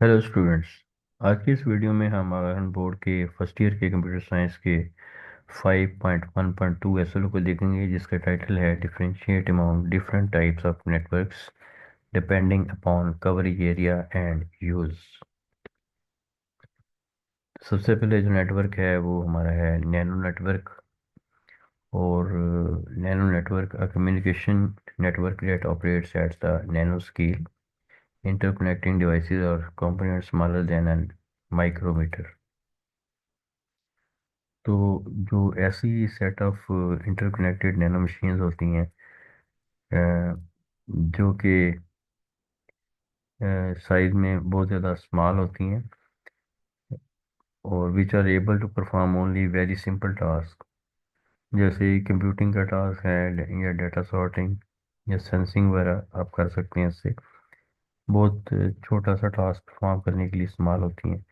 Hello students. आज की इस वीडियो में हम आगन बोर्ड के फर्स्ट ईयर के कंप्यूटर साइंस के 5.1.2 एसएल को देखेंगे, जिसका टाइटल है differentiate among different types of networks depending upon coverage area and use. सबसे पहले जो नेटवर्क है वो हमारा है नैनो नेटवर्क। और nano network a communication network that operates at the nano scale, interconnecting devices or components smaller than an micrometer। तो जो ऐसी set of interconnected nano machines होती हैं, जो कि साइज में बहुत ज़्यादा स्मॉल होती हैं और which are able to perform only very simple task, जैसे कंप्यूटिंग का टास्क है या डाटा सॉर्टिंग या सेंसिंग वगैरह आप कर सकते हैं। इससे बहुत छोटा सा टास्क परफॉर्म करने के लिए इस्तेमाल होती हैं।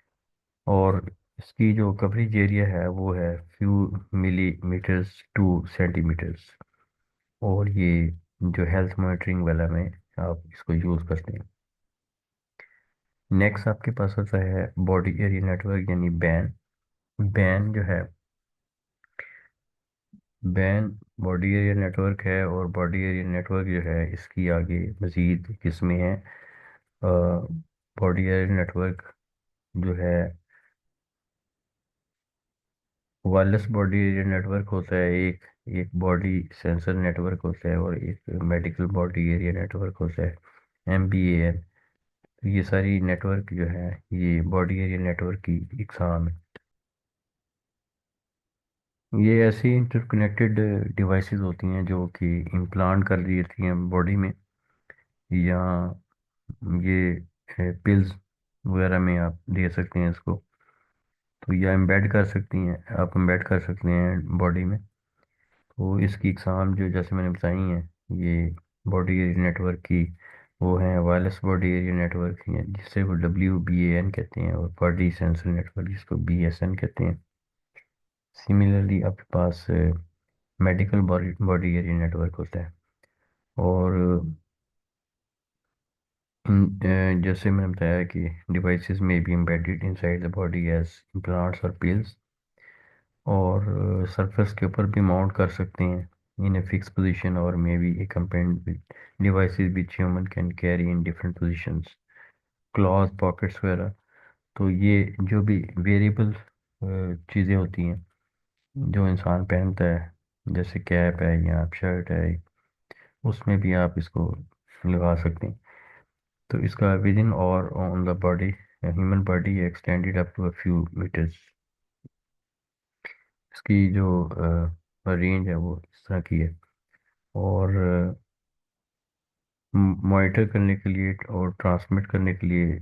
और इसकी जो कवरेज एरिया है वो है फ्यू मिलीमीटर्स टू सेंटीमीटर्स। और ये जो हेल्थ मॉनिटरिंग वाला में आप इसको यूज़ करते हैं। नेक्स्ट आपके पास होता है बॉडी एरिया नेटवर्क यानी बैन। बैन जो है, बैन बॉडी एरिया नेटवर्क है। और बॉडी एरिया नेटवर्क जो है इसकी आगे मज़ीद किस्में हैं। बॉडी एरिया नेटवर्क जो है वायरलेस बॉडी एरिया नेटवर्क होता है एक, एक बॉडी सेंसर नेटवर्क होता है, और एक मेडिकल बॉडी एरिया नेटवर्क होता है, MBAN। तो ये सारी नेटवर्क जो है ये बॉडी एरिया नेटवर्क की इकसाम है। ये ऐसी इंटरकनेक्टेड डिवाइसेस होती हैं जो कि इम्प्लांट कर दी जाती हैं बॉडी में, या ये पिल्स वगैरह में आप दे सकते हैं इसको। तो या एम्बेड कर सकती हैं, आप एम्बेड कर सकते हैं बॉडी में। तो इसकी एग्ज़ाम जो जैसे मैंने बताई हैं, ये बॉडी एरिया नेटवर्क की वो है वायरलेस बॉडी एरिया नेटवर्क है, जिससे वो WBAN कहते हैं, और बॉडी सेंसर नेटवर्क जिसको BSN कहते हैं। सिमिलरली आपके पास medical body body area network होता है। और जैसे मैंने बताया कि डिवाइसेस में be embedded inside the body as implants और पिल्स, और सरफेस के ऊपर भी माउंट कर सकते हैं इन ए फिक्स पोजीशन, और may be accompanied with devices which human can carry in different positions, cloth pockets वगैरह। तो ये जो भी वेरिएबल चीज़ें होती हैं जो इंसान पहनता है, जैसे कैप है या शर्ट है, उसमें भी आप इसको लगा सकते हैं। तो इसका विद इन और on the body human body extended up to a few meters. इसकी जो रेंज है वो इस तरह की है। और मॉनिटर करने के लिए और ट्रांसमिट करने के लिए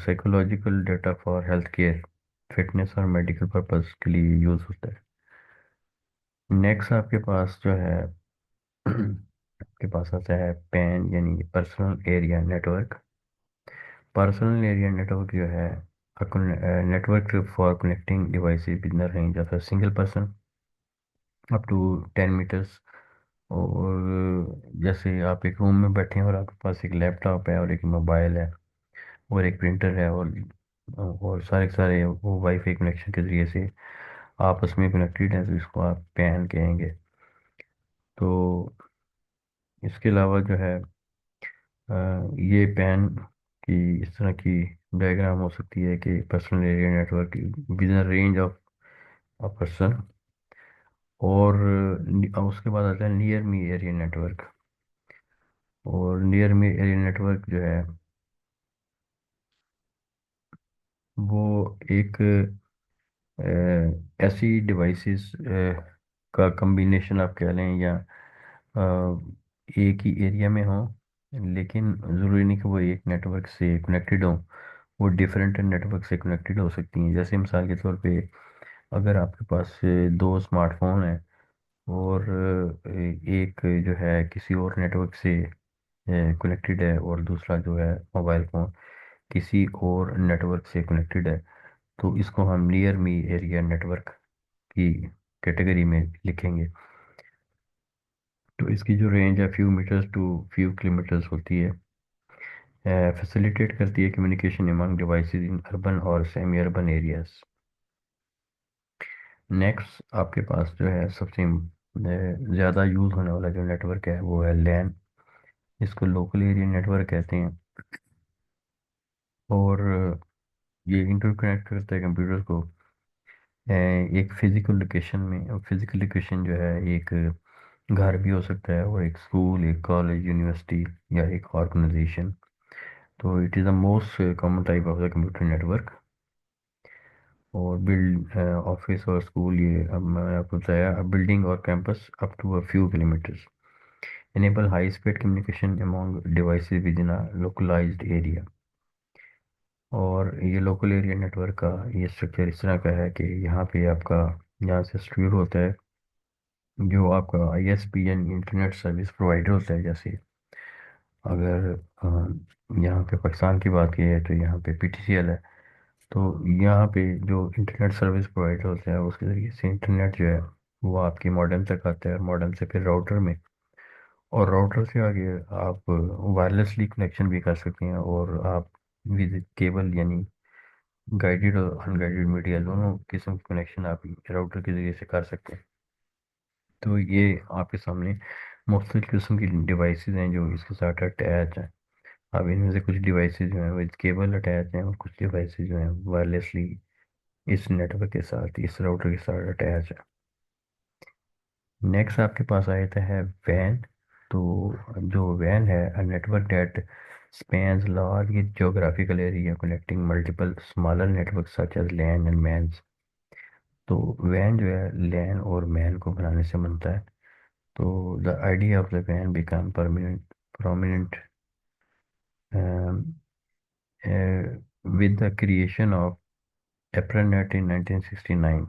psychological data for health care, fitness और मेडिकल पर्पस के लिए यूज़ होता है। नेक्स्ट आपके पास जो है आपके पास आता है पैन यानी personal area network. Personal area network जो है network for connecting devices with the range of a single person up to 10 meters. और जैसे आप एक रूम में बैठे हैं और आपके पास एक लैपटॉप है और एक मोबाइल है और एक प्रिंटर है, और सारे के सारे वो वाईफाई कनेक्शन के ज़रिए से आपस में कनेक्टेड है, तो इसको आप पैन कहेंगे। तो इसके अलावा जो है ये पैन की इस तरह की डायग्राम हो सकती है कि personal area network with in range of a person. और उसके बाद आता है नियर मी एरिया नेटवर्क। और नियर मी एरिया नेटवर्क जो है वो एक ऐसी डिवाइसेस का कम्बिनेशन आप कह लें, या एक ही एरिया में हो, लेकिन ज़रूरी नहीं कि वो एक नेटवर्क से कनेक्टेड हो, वो डिफरेंट नेटवर्क से कनेक्टेड हो सकती हैं। जैसे मिसाल के तौर पे अगर आपके पास दो स्मार्टफोन हैं, और एक जो है किसी और नेटवर्क से कनेक्टेड है, और दूसरा जो है मोबाइल फ़ोन किसी और नेटवर्क से कनेक्टेड है, तो इसको हम नियर मी एरिया नेटवर्क की कैटेगरी में लिखेंगे। तो इसकी जो रेंज है few meters to few kilometers होती है। फैसिलिटेट करती है communication among devices in urban और सेमी अर्बन एरियाज। नेक्स्ट आपके पास जो है सबसे ज़्यादा यूज़ होने वाला जो नेटवर्क है वो है लैन। इसको लोकल एरिया नेटवर्क कहते हैं। और ये इंटरकनेक्ट करता है कंप्यूटर को एक फिजिकल लोकेशन में। फिजिकल लोकेशन जो है एक घर भी हो सकता है, और एक स्कूल, एक कॉलेज, यूनिवर्सिटी, या एक ऑर्गेनाइजेशन। तो it is the most common type of the computer network. और बिल्ड ऑफिस और स्कूल, ये अब मैंने आपको बताया, बिल्डिंग और campus up to a few kilometers enable high speed communication among devices within a localized area। और ये लोकल एरिया नेटवर्क का ये स्ट्रक्चर इस तरह का है कि यहाँ पे आपका, यहाँ से शुरू होता है जो आपका आईएसपी यानी इंटरनेट सर्विस प्रोवाइडर होता है। जैसे अगर यहाँ पे पाकिस्तान की बात की है तो यहाँ पे पीटीसीएल है। तो यहाँ पे जो इंटरनेट सर्विस प्रोवाइडर होता है उसके ज़रिए से इंटरनेट जो है वो आपके मॉडेम तक आता है, और मॉडेम से फिर राउटर में, और राउटर से आगे आप वायरलेसली कनेक्शन भी कर सकते हैं। और आप विद केबल यानी गाइडेड और अनगाइडेड मीडिया दोनों किस्म के कनेक्शन आप राउटर के ज़रिए से कर सकते हैं। तो ये आपके सामने मुख्तलिफ किस्म की डिवाइसेस हैं जो इसके साथ अटैच हैं। अब इनमें से कुछ डिवाइसेस जो हैं विद केबल अटैच हैं, और कुछ डिवाइसेस जो हैं वायरलेसली इस नेटवर्क के साथ, इस राउटर के साथ अटैच है। नेक्स्ट आपके पास आ जाता है वैन। तो जो वैन है, a network that spans large geographical area connecting multiple smaller networks such as LAN and MANs। तो वैन जो है लैन और मैन को बनाने से बनता है। तो द आइडिया ऑफ द वैन become permanent prominent with the creation of ARPANET in 1969।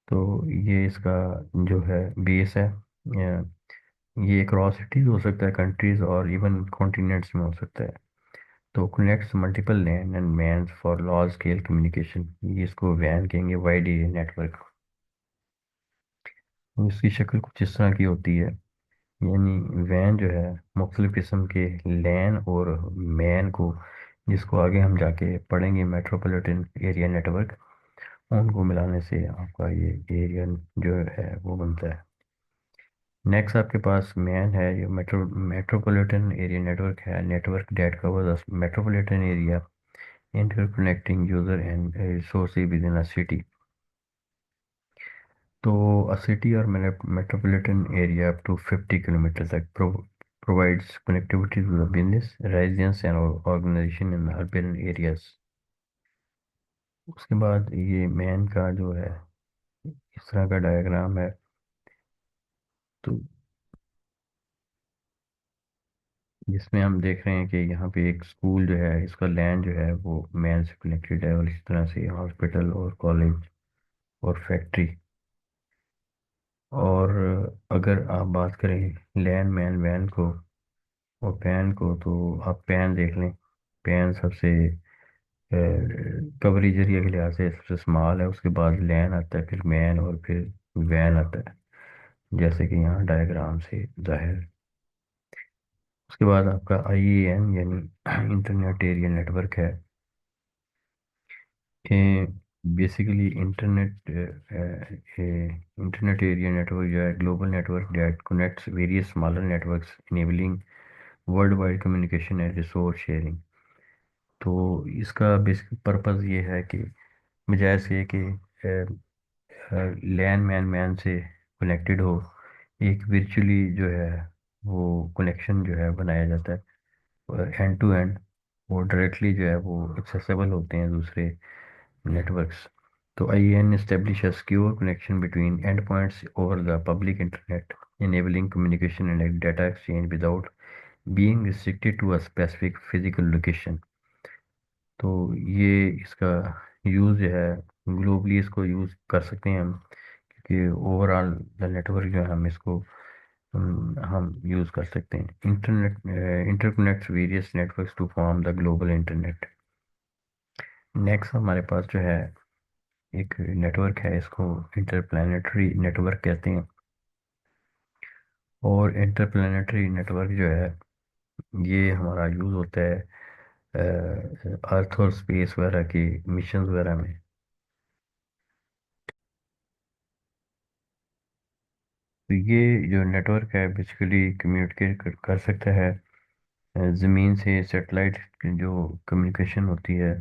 तो ये इसका जो है बेस है। ये क्रॉस सिटीज हो सकता है, कंट्रीज और इवन कॉन्टिनेंट्स में हो सकता है। तो connects multiple LAN and MANs for large scale communication, ये इसको वैन कहेंगे, वाइड एरिया नेटवर्क। इसकी शक्ल कुछ इस तरह की होती है। यानी वैन जो है मुख्तलिफ किस्म के लैन और मैन को, जिसको आगे हम जाके पढ़ेंगे मेट्रोपॉलिटन एरिया नेटवर्क, उनको मिलाने से आपका ये एरिया जो है वो बनता है। नेक्स्ट आपके पास मैन है, ये मेट्रोपॉलिटन एरिया नेटवर्क है। Network that covers metropolitan area interconnecting user and resources within a city। तो a city or metropolitan area up to 50 kilometers तक provides connectivity to the business, residents and organization in urban areas। उसके बाद ये man का जो है इस तरह का डायग्राम है। तो जिसमें हम देख रहे हैं कि यहाँ पे एक स्कूल जो है, इसका लैंड जो है वो मैन से कनेक्टेड है, और इस तरह से हॉस्पिटल और कॉलेज और फैक्ट्री। और अगर आप बात करें लैंड मैन वैन को और पैन को, तो आप पैन देख लें। पैन सबसे कवरेज एरिया के लिहाज से सबसे स्मॉल है। उसके बाद लैन आता है, फिर मैन, और फिर वैन आता है, जैसे कि यहाँ डायग्राम से जाहिर है। उसके बाद आपका आईएएन यानी इंटरनेट एरिया नेटवर्क है। बेसिकली इंटरनेट एरिया नेटवर्क जो है global network that connects various smaller networks enabling world wide communication and resource sharing. तो इसका बेसिक पर्पस ये है कि बजाय से कि लैन मैन मैन से कनेक्टेड हो, एक वर्चुअली जो है वो कनेक्शन जो है बनाया जाता है एंड टू एंड। वो डायरेक्टली जो है वो एक्सेसिबल होते हैं दूसरे नेटवर्क्स। तो IAN establish a secure connection between endpoints over the public internet, enabling communication and data exchange without being restricted to a specific physical location। तो ये इसका यूज़ जो है ग्लोबली इसको यूज़ कर सकते हैं हम, क्योंकि ओवरऑल द नेटवर्क जो है हम इसको हम यूज़ कर सकते हैं। Internet interconnects various networks to form the global internet. Next हमारे पास जो है एक नेटवर्क है, इसको इंटरप्लानेटरी नेटवर्क कहते हैं। और इंटरप्लानेटरी नेटवर्क जो है ये हमारा यूज़ होता है अर्थ और स्पेस वगैरह के मिशन वगैरह में। तो ये जो नेटवर्क है बेसिकली कम्युनिकेट कर सकता है ज़मीन से सैटेलाइट जो कम्युनिकेशन होती है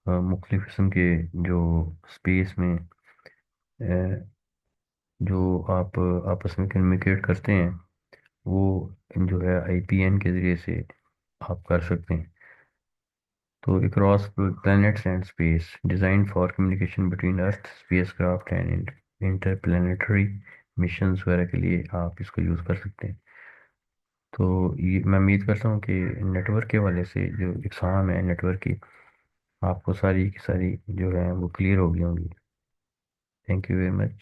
मुख्तलिफ किस्म के जो स्पेस में जो आप आपस में कम्युनिकेट करते हैं वो जो है आईपीएन के ज़रिए से आप कर सकते हैं। तो across planets and space design for communication between earth spacecraft and interplanetary missions वगैरह के लिए आप इसको यूज़ कर सकते हैं। तो ये मैं उम्मीद करता हूँ कि नेटवर्क के वाले से जो इकसाम है नेटवर्क की आपको सारी की सारी जो है वो क्लियर हो गई होंगी। Thank you very much.